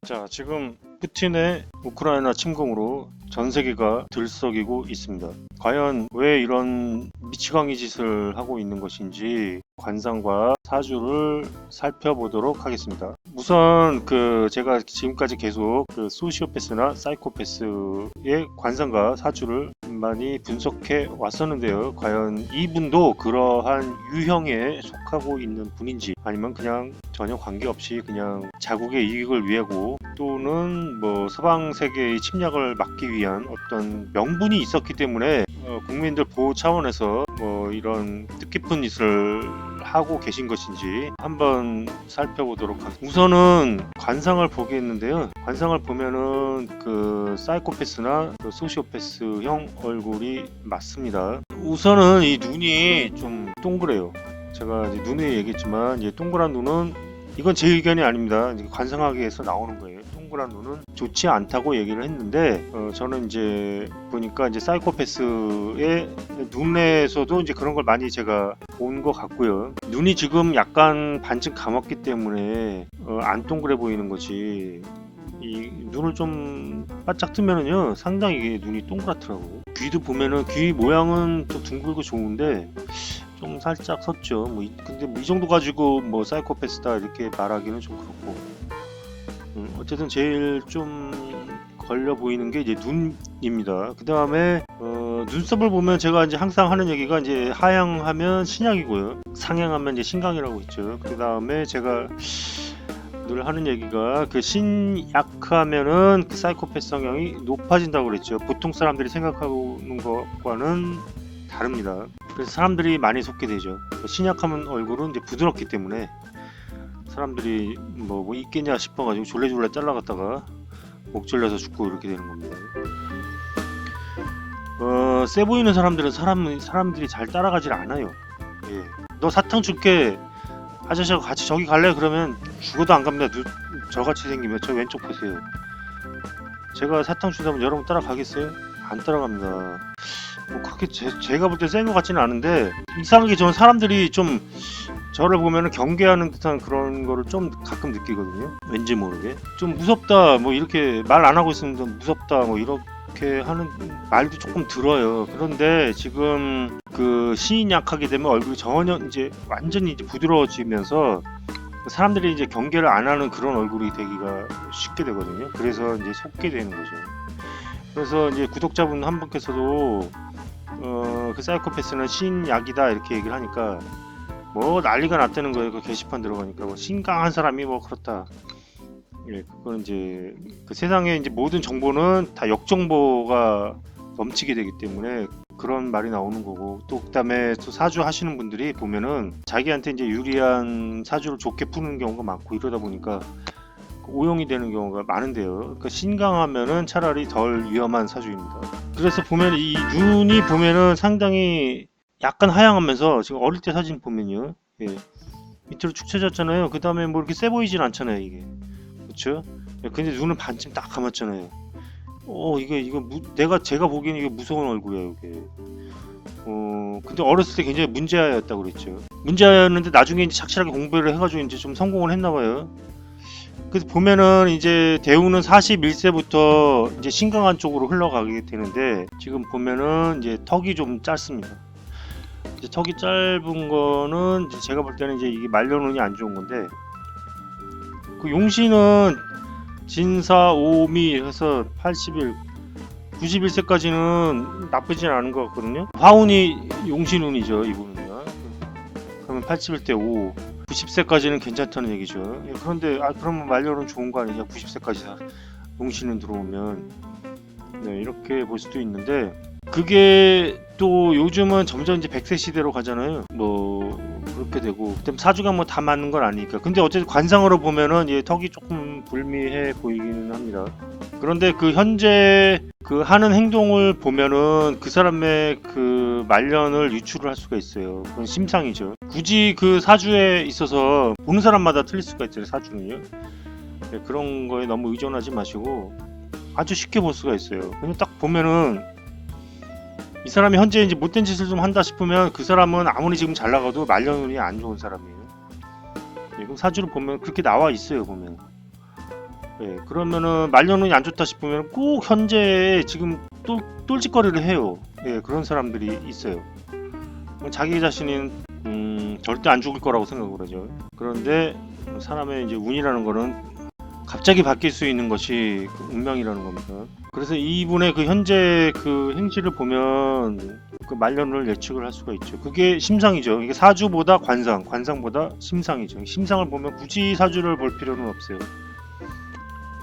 자, 지금 푸틴의 우크라이나 침공으로 전 세계가 들썩이고 있습니다. 과연 왜 이런 미치광이 짓을 하고 있는 것인지 관상과 사주를 살펴보도록 하겠습니다. 우선 제가 지금까지 계속 소시오패스나 사이코패스의 관상과 사주를 많이 분석해 왔었는데요. 과연 이분도 그러한 유형에 속하고 있는 분인지, 아니면 그냥 전혀 관계없이 그냥 자국의 이익을 위하고 또는 서방 세계의 침략을 막기 위한 어떤 명분이 있었기 때문에 국민들 보호 차원에서 이런 뜻깊은 짓을 하고 계신 것인지 한번 살펴보도록 하겠습니다. 우선은 관상을 보겠는데요. 관상을 보면은 사이코패스나 소시오패스형 얼굴이 맞습니다. 우선은 이 눈이 좀 동그래요. 제가 이제 눈에 얘기했지만 이제 동그란 눈은, 이건 제 의견이 아닙니다. 관상학에서 나오는 거예요. 동그란 눈은 좋지 않다고 얘기를 했는데, 저는 이제 보니까 이제 사이코패스의 눈에서도 이제 그런 걸 많이 제가 본 것 같고요. 눈이 지금 약간 반쯤 감았기 때문에 안 동그래 보이는 거지. 이 눈을 좀 바짝 뜨면은요, 상당히 이게 눈이 동그랗더라고. 귀도 보면은 귀 모양은 좀 둥글고 좋은데 좀 살짝 섰죠. 근데 이 정도 가지고 사이코패스다 이렇게 말하기는 좀 그렇고. 어쨌든 제일 좀 걸려 보이는 게 이제 눈입니다. 그 다음에 눈썹을 보면 제가 이제 항상 하는 얘기가, 이제 하향하면 신약이고요, 상향하면 이제 신강이라고 있죠. 그 다음에 제가 늘 하는 얘기가, 신약하면은 사이코패스 성향이 높아진다고 그랬죠. 보통 사람들이 생각하는 것과는 다릅니다. 그래서 사람들이 많이 속게 되죠. 신약하면 얼굴은 이제 부드럽기 때문에 사람들이 뭐 있겠냐 싶어가지고 졸래졸래 잘라갔다가 목 졸려서 죽고 이렇게 되는 겁니다. 세 보이는 사람들은 사람들이 잘 따라가질 않아요. 예. 너 사탕 줄게, 아저씨하고 같이 저기 갈래? 그러면 죽어도 안 갑니다. 저같이 생기면. 저 왼쪽 보세요. 제가 사탕 주다면 여러분 따라가겠어요? 안 따라갑니다. 그렇게 제가 볼 때 센 것 같지는 않은데, 이상하게 저는 사람들이 좀 저를 보면은 경계하는 듯한 그런 거를 좀 가끔 느끼거든요. 왠지 모르게 좀 무섭다, 이렇게 말 안 하고 있으면 좀 무섭다, 이렇게 하는 말도 조금 들어요. 그런데 지금 신이 약하게 되면 얼굴이 전혀 이제 완전히 이제 부드러워지면서 사람들이 이제 경계를 안 하는 그런 얼굴이 되기가 쉽게 되거든요. 그래서 이제 속게 되는 거죠. 그래서 이제 구독자분 한 분께서도 사이코패스는 신약이다 이렇게 얘기를 하니까 난리가 났다는 거예요. 그 게시판 들어가니까 신강한 사람이 그렇다. 예, 그건 이제 세상에 이제 모든 정보는 다 역정보가 넘치게 되기 때문에 그런 말이 나오는 거고, 또 그다음에 또 사주 하시는 분들이 보면은 자기한테 이제 유리한 사주를 좋게 푸는 경우가 많고, 이러다 보니까 오용이 되는 경우가 많은데요. 신강하면은 차라리 덜 위험한 사주입니다. 그래서 보면 이 눈이 보면은 상당히 약간 하향하면서, 지금 어릴 때 사진 보면요, 예, 밑으로 축 처졌잖아요. 그 다음에 이렇게 세 보이진 않잖아요, 이게. 그렇죠? 예, 근데 눈은 반쯤 딱 감았잖아요. 제가 보기엔 이게 무서운 얼굴이에요, 이게. 근데 어렸을 때 굉장히 문제아였다고 그랬죠. 문제아였는데 나중에 이제 착실하게 공부를 해가지고 이제 좀 성공을 했나봐요. 그래서 보면은 이제 대우는 41세부터 이제 신강한 쪽으로 흘러가게 되는데, 지금 보면은 이제 턱이 좀 짧습니다. 이제 턱이 짧은 거는 이제 제가 볼 때는 이제 이게 말려놓으니 안 좋은 건데, 용신은 진사 오미 해서 80일 91세까지는 나쁘진 않은 것 같거든요. 화운이 용신운이죠, 이분은요. 그러면 81대 5, 90세까지는 괜찮다는 얘기죠. 예, 그런데 그러면 말려놓으면 좋은 거 아니냐, 90세까지 용신운 들어오면. 네, 이렇게 볼 수도 있는데, 그게 또 요즘은 점점 이제 100세 시대로 가잖아요. 그렇게 되고, 그다음 사주가 다 맞는 건 아니니까. 근데 어쨌든 관상으로 보면은 턱이 조금 불미해 보이기는 합니다. 그런데 현재 하는 행동을 보면은 그 사람의 말년을 유추를 할 수가 있어요. 그건 심상이죠. 굳이 사주에 있어서 보는 사람마다 틀릴 수가 있잖아요, 사주는요. 네, 그런 거에 너무 의존하지 마시고 아주 쉽게 볼 수가 있어요. 그냥 딱 보면은 이 사람이 현재 이제 못된 짓을 좀 한다 싶으면, 그 사람은 아무리 지금 잘 나가도 말년운이 안 좋은 사람이에요. 네, 그럼 사주를 보면 그렇게 나와 있어요, 보면. 예, 그러면은 말년운이 안 좋다 싶으면 꼭 현재에 지금 똘짓거리를 해요. 예, 그런 사람들이 있어요. 자기 자신은 절대 안 죽을 거라고 생각을 하죠. 그런데 사람의 이제 운이라는 거는 갑자기 바뀔 수 있는 것이 그 운명이라는 겁니다. 그래서 이분의 그 현재 그 행실을 보면 그 말년을 예측을 할 수가 있죠. 그게 심상이죠. 이게 사주보다 관상보다 심상이죠. 심상을 보면 굳이 사주를 볼 필요는 없어요.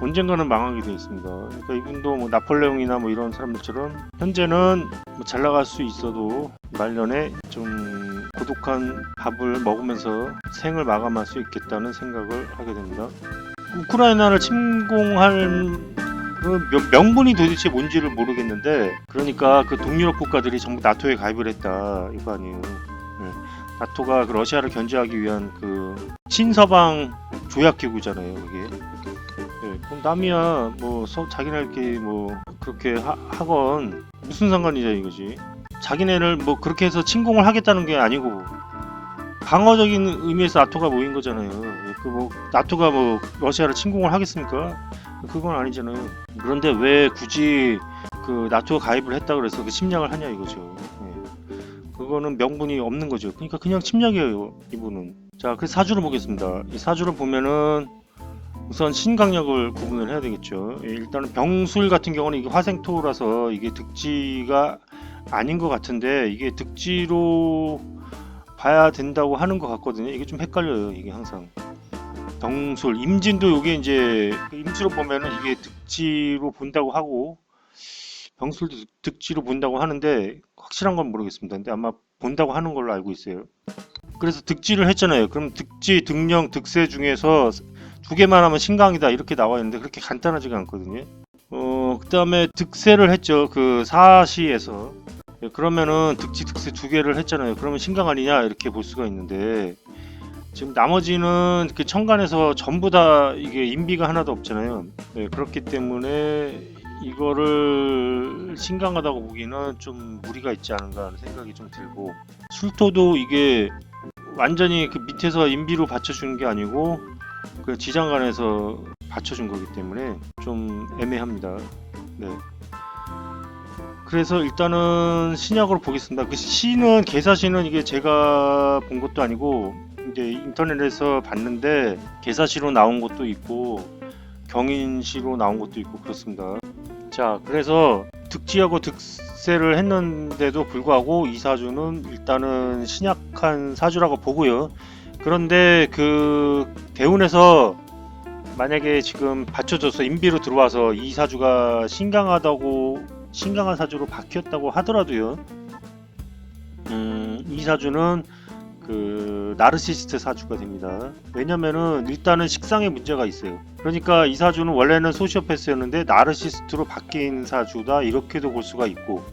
언젠가는 망하게 되어 있습니다. 그러니까 이분도 뭐 나폴레옹이나 뭐 이런 사람들처럼 현재는 뭐 잘 나갈 수 있어도 말년에 좀 고독한 밥을 먹으면서 생을 마감할 수 있겠다는 생각을 하게 됩니다. 우크라이나를 침공할 그 명분이 도대체 뭔지를 모르겠는데, 그러니까 그 동유럽 국가들이 전부 나토에 가입을 했다 이거 아니에요. 네. 나토가 그 러시아를 견제하기 위한 그 친서방 조약기구잖아요, 그게. 네. 그럼 남이야 뭐 자기네들끼리 뭐 그렇게 하건 무슨 상관이냐 이거지. 자기네를 뭐 그렇게 해서 침공을 하겠다는 게 아니고 방어적인 의미에서 나토가 모인 거잖아요. 그 뭐 나토가 뭐 러시아를 침공을 하겠습니까? 그건 아니잖아요. 그런데 왜 굳이 그 나토 가입을 했다 그래서 그 침략을 하냐 이거죠. 예. 그거는 명분이 없는 거죠. 그러니까 그냥 침략이에요, 이분은. 자, 그 사주를 보겠습니다. 이 사주를 보면은 우선 신강력을 구분을 해야 되겠죠. 예, 일단은 병술 같은 경우는 이게 화생토라서 이게 득지가 아닌 것 같은데 이게 득지로 봐야 된다고 하는 것 같거든요. 이게 좀 헷갈려요. 이게 항상 병술, 임진도 이게 이제 임수로 보면은 이게 득지로 본다고 하고 병술도 득지로 본다고 하는데 확실한 건 모르겠습니다. 근데 아마 본다고 하는 걸로 알고 있어요. 그래서 득지를 했잖아요. 그럼 득지, 득령, 득세 중에서 두 개만 하면 신강이다 이렇게 나와 있는데 그렇게 간단하지가 않거든요. 그 다음에 득세를 했죠. 그 사시에서. 그러면은 득지, 득세 두 개를 했잖아요. 그러면 신강 아니냐 이렇게 볼 수가 있는데 지금 나머지는 그 천간에서 전부 다 이게 인비가 하나도 없잖아요. 네, 그렇기 때문에 이거를 신강하다고 보기는 좀 무리가 있지 않은가 하는 생각이 좀 들고, 술토도 이게 완전히 그 밑에서 인비로 받쳐주는 게 아니고 그 지장간에서 받쳐준 거기 때문에 좀 애매합니다. 네. 그래서 일단은 신약으로 보겠습니다. 그 시는 계사시는 이게 제가 본 것도 아니고 이제 인터넷에서 봤는데 계사시로 나온 것도 있고 경인시로 나온 것도 있고 그렇습니다. 자, 그래서 득지하고 득세를 했는데도 불구하고 이 사주는 일단은 신약한 사주라고 보고요. 그런데 그 대운에서 만약에 지금 받쳐줘서 인비로 들어와서 이 사주가 신강한 사주로 바뀌었다고 하더라도요. 이 사주는 그 나르시스트 사주가 됩니다. 왜냐면은 일단은 식상에 문제가 있어요. 그러니까 이 사주는 원래는 소시오패스였는데 나르시스트로 바뀐 사주다 이렇게도 볼 수가 있고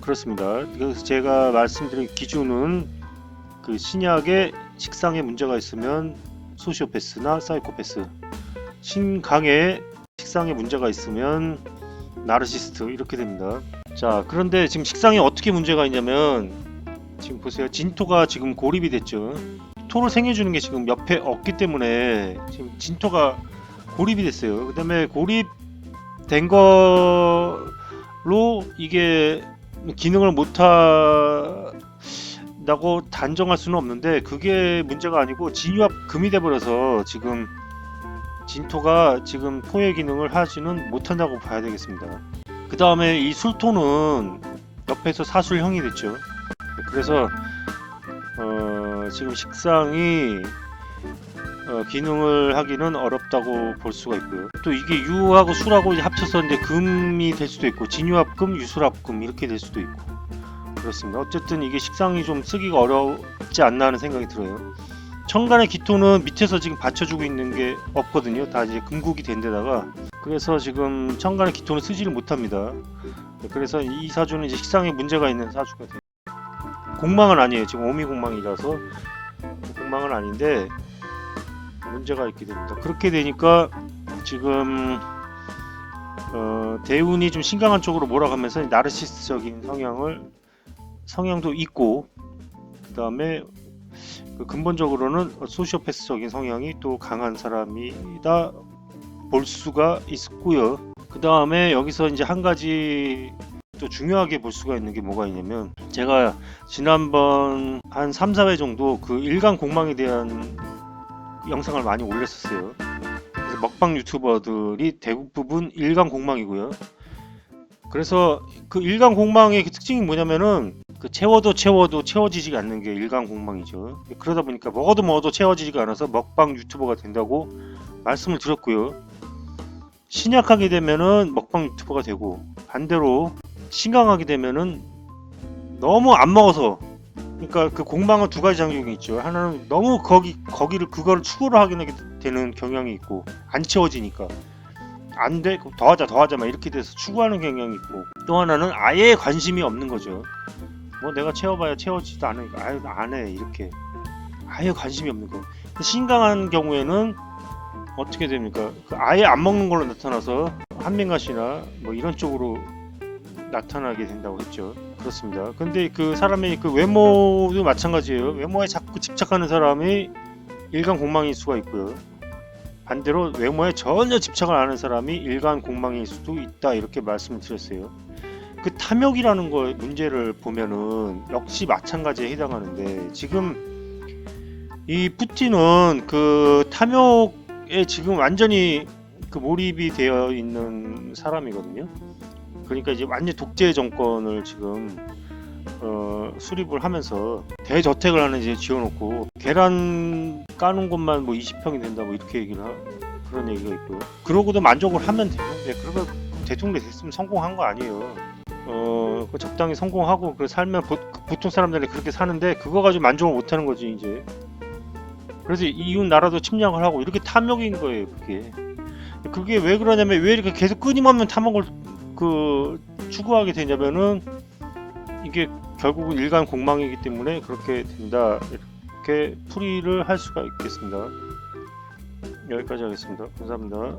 그렇습니다. 그래서 제가 말씀드린 기준은 그 신약에 식상에 문제가 있으면 소시오패스나 사이코패스, 신강에 식상에 문제가 있으면 나르시스트 이렇게 됩니다. 자, 그런데 지금 식상에 어떻게 문제가 있냐면 지금 보세요. 진토가 지금 고립이 됐죠. 토를 생겨주는 게 지금 옆에 없기 때문에 지금 진토가 고립이 됐어요. 그 다음에 고립된 걸로 이게 기능을 못한다고 단정할 수는 없는데 그게 문제가 아니고 진유합금이 돼버려서 지금 진토가 지금 토의 기능을 하지는 못한다고 봐야 되겠습니다. 그 다음에 이 술토는 옆에서 사술형이 됐죠. 그래서 지금 식상이 기능을 하기는 어렵다고 볼 수가 있고요. 또 이게 유하고 술하고 합쳐서 이제 금이 될 수도 있고 진유합금, 유술합금 이렇게 될 수도 있고 그렇습니다. 어쨌든 이게 식상이 좀 쓰기가 어렵지 않나 하는 생각이 들어요. 천간의 기토는 밑에서 지금 받쳐주고 있는 게 없거든요. 다 이제 금국이 된 데다가 그래서 지금 천간의 기토는 쓰지를 못합니다. 그래서 이 사주는 이제 식상에 문제가 있는 사주가 돼요. 공망은 아니에요. 지금 오미공망이라서 공망은 아닌데 문제가 있게 됩니다. 그렇게 되니까 지금 대운이 좀 신강한 쪽으로 몰아가면서 나르시스적인 성향도 있고 그 다음에 근본적으로는 소시오패스적인 성향이 또 강한 사람이다 볼 수가 있고요. 그 다음에 여기서 이제 한 가지 또 중요하게 볼 수가 있는 게 뭐가 있냐면, 제가 지난번 한 3, 4회 정도 그 일간 공망에 대한 영상을 많이 올렸었어요. 그래서 먹방 유튜버들이 대부분 일간 공망이고요. 그래서 그 일간 공망의 그 특징이 뭐냐면은, 그 채워도 채워지지가 않는 게 일간 공망이죠. 그러다 보니까 먹어도 채워지지가 않아서 먹방 유튜버가 된다고 말씀을 드렸고요. 신약하게 되면은 먹방 유튜버가 되고, 반대로 신강하게 되면은 너무 안 먹어서, 그러니까 그 공방은 두 가지 장벽이 있죠. 하나는 너무 그거를 추구를 하게 되는 경향이 있고, 안 채워지니까 안 돼, 더 하자 막 이렇게 돼서 추구하는 경향이 있고, 또 하나는 아예 관심이 없는 거죠. 뭐 내가 채워봐야 채워지지도 않으니까 아예 안 해, 이렇게 아예 관심이 없는 거. 신강한 경우에는 어떻게 됩니까? 아예 안 먹는 걸로 나타나서 한민가시나 뭐 이런 쪽으로 나타나게 된다고 했죠. 그렇습니다. 근데 그 사람의 그 외모도 마찬가지예요. 외모에 자꾸 집착하는 사람이 일간 공망일 수가 있고요. 반대로 외모에 전혀 집착을 안 하는 사람이 일간 공망일 수도 있다, 이렇게 말씀을 드렸어요. 그 탐욕이라는 거 문제를 보면은 역시 마찬가지에 해당하는데, 지금 이 푸틴은 그 탐욕에 지금 완전히 그 몰입이 되어 있는 사람이거든요. 그러니까 이제 완전 독재 정권을 지금 수립을 하면서 대저택을 하나 이제 지어놓고 계란 까는 것만 뭐 20평이 된다 뭐 이렇게 그런 얘기가 있고요. 그러고도 만족을 하면 돼요. 네, 그러면 대통령이 됐으면 성공한 거 아니에요. 그 적당히 성공하고 그 살면 보통 사람들이 그렇게 사는데, 그거 가지고 만족을 못하는 거지 이제. 그래서 이웃 나라도 침략을 하고 이렇게 탐욕인 거예요. 그게 왜 그러냐면, 왜 이렇게 계속 끊임없는 탐욕을 추구하게 되냐면은, 이게 결국은 일간 공망이기 때문에 그렇게 된다, 이렇게 풀이를 할 수가 있겠습니다. 여기까지 하겠습니다. 감사합니다.